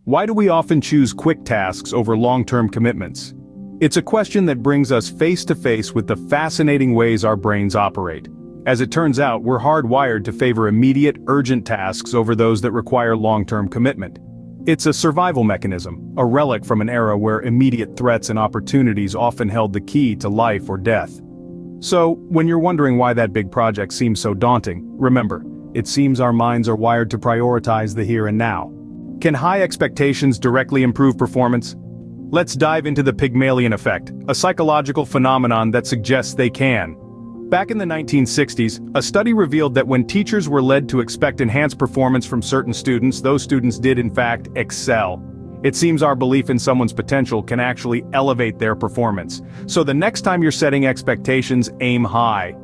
Why do we often choose quick tasks over long-term commitments? It's a question that brings us face to face with the fascinating ways our brains operate. As it turns out, we're hardwired to favor immediate, urgent tasks over those that require long-term commitment. It's a survival mechanism, a relic from an era where immediate threats and opportunities often held the key to life or death. So, when you're wondering why that big project seems so daunting, remember, it seems our minds are wired to prioritize the here and now. Can high expectations directly improve performance? Let's dive into the Pygmalion effect, a psychological phenomenon that suggests they can. Back in the 1960s, a study revealed that when teachers were led to expect enhanced performance from certain students, those students did in fact excel. It seems our belief in someone's potential can actually elevate their performance. So the next time you're setting expectations, aim high.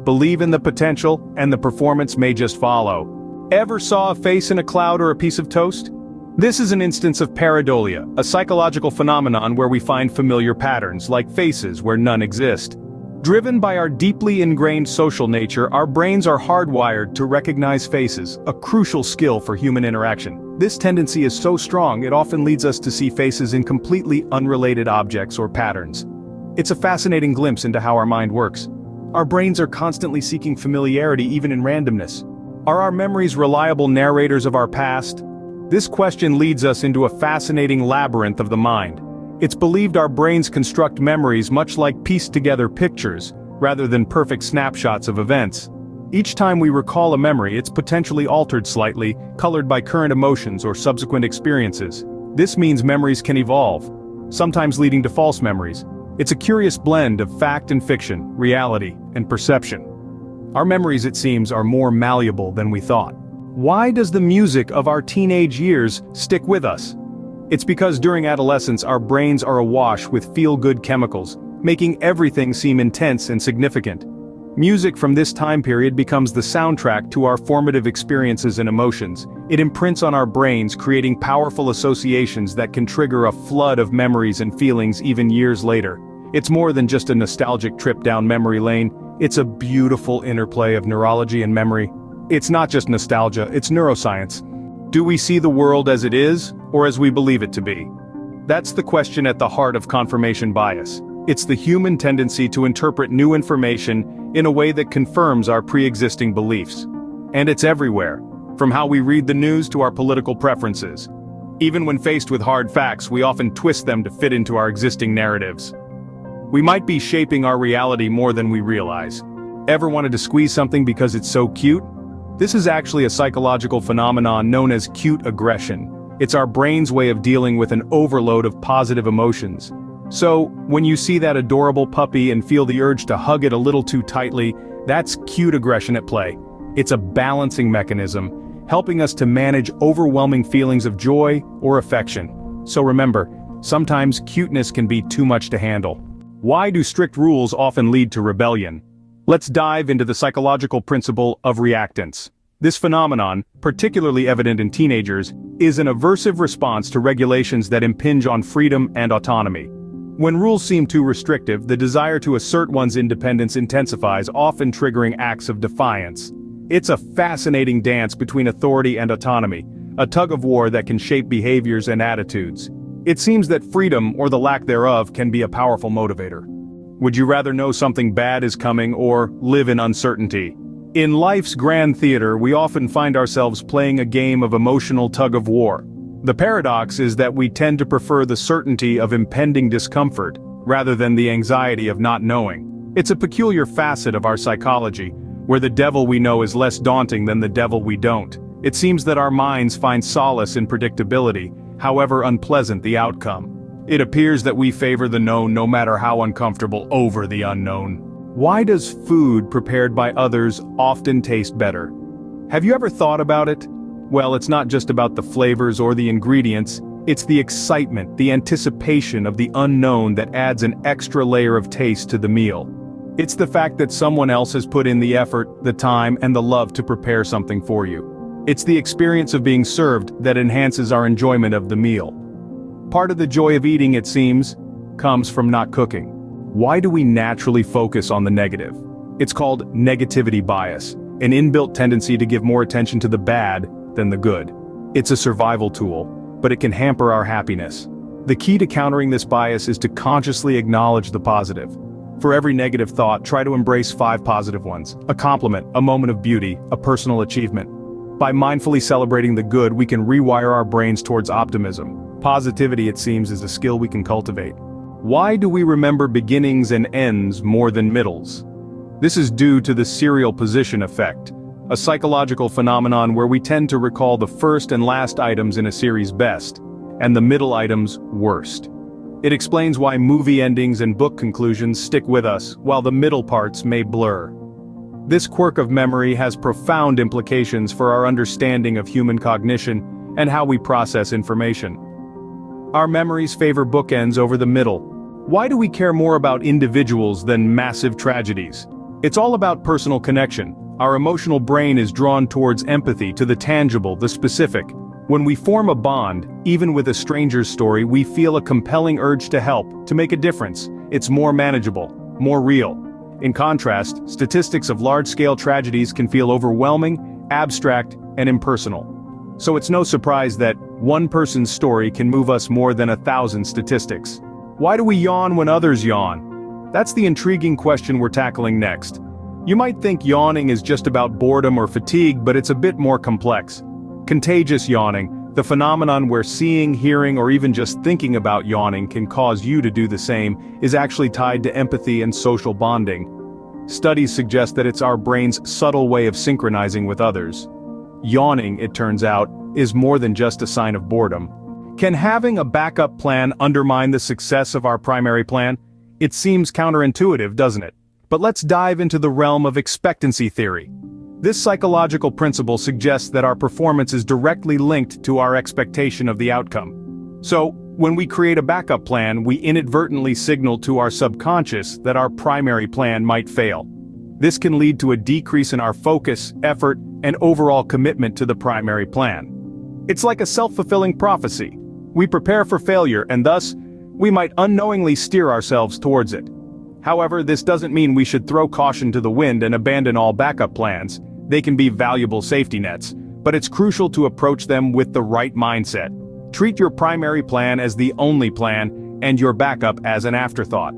Believe in the potential, and the performance may just follow. Ever saw a face in a cloud or a piece of toast? This is an instance of pareidolia, a psychological phenomenon where we find familiar patterns, like faces where none exist. Driven by our deeply ingrained social nature, our brains are hardwired to recognize faces, a crucial skill for human interaction. This tendency is so strong it often leads us to see faces in completely unrelated objects or patterns. It's a fascinating glimpse into how our mind works. Our brains are constantly seeking familiarity even in randomness. Are our memories reliable narrators of our past? This question leads us into a fascinating labyrinth of the mind. It's believed our brains construct memories much like pieced-together pictures, rather than perfect snapshots of events. Each time we recall a memory, it's potentially altered slightly, colored by current emotions or subsequent experiences. This means memories can evolve, sometimes leading to false memories. It's a curious blend of fact and fiction, reality and perception. Our memories, it seems, are more malleable than we thought. Why does the music of our teenage years stick with us? It's because during adolescence our brains are awash with feel-good chemicals, making everything seem intense and significant. Music from this time period becomes the soundtrack to our formative experiences and emotions. It imprints on our brains, creating powerful associations that can trigger a flood of memories and feelings even years later. It's more than just a nostalgic trip down memory lane, it's a beautiful interplay of neurology and memory. It's not just nostalgia, it's neuroscience. Do we see the world as it is, or as we believe it to be? That's the question at the heart of confirmation bias. It's the human tendency to interpret new information in a way that confirms our pre-existing beliefs. And it's everywhere, from how we read the news to our political preferences. Even when faced with hard facts, we often twist them to fit into our existing narratives. We might be shaping our reality more than we realize. Ever wanted to squeeze something because it's so cute? This is actually a psychological phenomenon known as cute aggression. It's our brain's way of dealing with an overload of positive emotions. So, when you see that adorable puppy and feel the urge to hug it a little too tightly, that's cute aggression at play. It's a balancing mechanism, helping us to manage overwhelming feelings of joy or affection. So remember, sometimes cuteness can be too much to handle. Why do strict rules often lead to rebellion? Let's dive into the psychological principle of reactance. This phenomenon, particularly evident in teenagers, is an aversive response to regulations that impinge on freedom and autonomy. When rules seem too restrictive, the desire to assert one's independence intensifies, often triggering acts of defiance. It's a fascinating dance between authority and autonomy, a tug-of-war that can shape behaviors and attitudes. It seems that freedom, or the lack thereof, can be a powerful motivator. Would you rather know something bad is coming or live in uncertainty? In life's grand theater, we often find ourselves playing a game of emotional tug-of-war. The paradox is that we tend to prefer the certainty of impending discomfort, rather than the anxiety of not knowing. It's a peculiar facet of our psychology, where the devil we know is less daunting than the devil we don't. It seems that our minds find solace in predictability, however unpleasant the outcome. It appears that we favor the known no matter how uncomfortable over the unknown. Why does food prepared by others often taste better? Have you ever thought about it? Well, it's not just about the flavors or the ingredients, it's the excitement, the anticipation of the unknown that adds an extra layer of taste to the meal. It's the fact that someone else has put in the effort, the time, and the love to prepare something for you. It's the experience of being served that enhances our enjoyment of the meal. Part of the joy of eating, it seems, comes from not cooking. Why do we naturally focus on the negative? It's called negativity bias, an inbuilt tendency to give more attention to the bad than the good. It's a survival tool. but it can hamper our happiness. The key to countering this bias is to consciously acknowledge the positive. For every negative thought, try to embrace 5 positive ones: a compliment, a moment of beauty, a personal achievement. By mindfully celebrating the good, we can rewire our brains towards optimism. Positivity, it seems, is a skill we can cultivate. Why do we remember beginnings and ends more than middles? This is due to the serial position effect, a psychological phenomenon where we tend to recall the first and last items in a series best, and the middle items worst. It explains why movie endings and book conclusions stick with us, while the middle parts may blur. This quirk of memory has profound implications for our understanding of human cognition and how we process information. Our memories favor bookends over the middle. Why do we care more about individuals than massive tragedies? It's all about personal connection. Our emotional brain is drawn towards empathy, to the tangible, the specific. When we form a bond, even with a stranger's story, we feel a compelling urge to help, to make a difference. It's more manageable, more real. In contrast, statistics of large-scale tragedies can feel overwhelming, abstract, and impersonal. So it's no surprise that one person's story can move us more than 1,000 statistics. Why do we yawn when others yawn? That's the intriguing question we're tackling next. You might think yawning is just about boredom or fatigue, but it's a bit more complex. Contagious yawning, the phenomenon where seeing, hearing, or even just thinking about yawning can cause you to do the same, is actually tied to empathy and social bonding. Studies suggest that it's our brain's subtle way of synchronizing with others. Yawning, it turns out, is more than just a sign of boredom. Can having a backup plan undermine the success of our primary plan? It seems counterintuitive, doesn't it? But let's dive into the realm of expectancy theory. This psychological principle suggests that our performance is directly linked to our expectation of the outcome. So, when we create a backup plan, we inadvertently signal to our subconscious that our primary plan might fail. This can lead to a decrease in our focus, effort, and overall commitment to the primary plan. It's like a self-fulfilling prophecy. We prepare for failure, and thus, we might unknowingly steer ourselves towards it. However, this doesn't mean we should throw caution to the wind and abandon all backup plans. They can be valuable safety nets, but it's crucial to approach them with the right mindset. Treat your primary plan as the only plan, and your backup as an afterthought.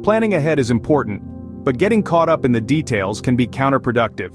Planning ahead is important, but getting caught up in the details can be counterproductive.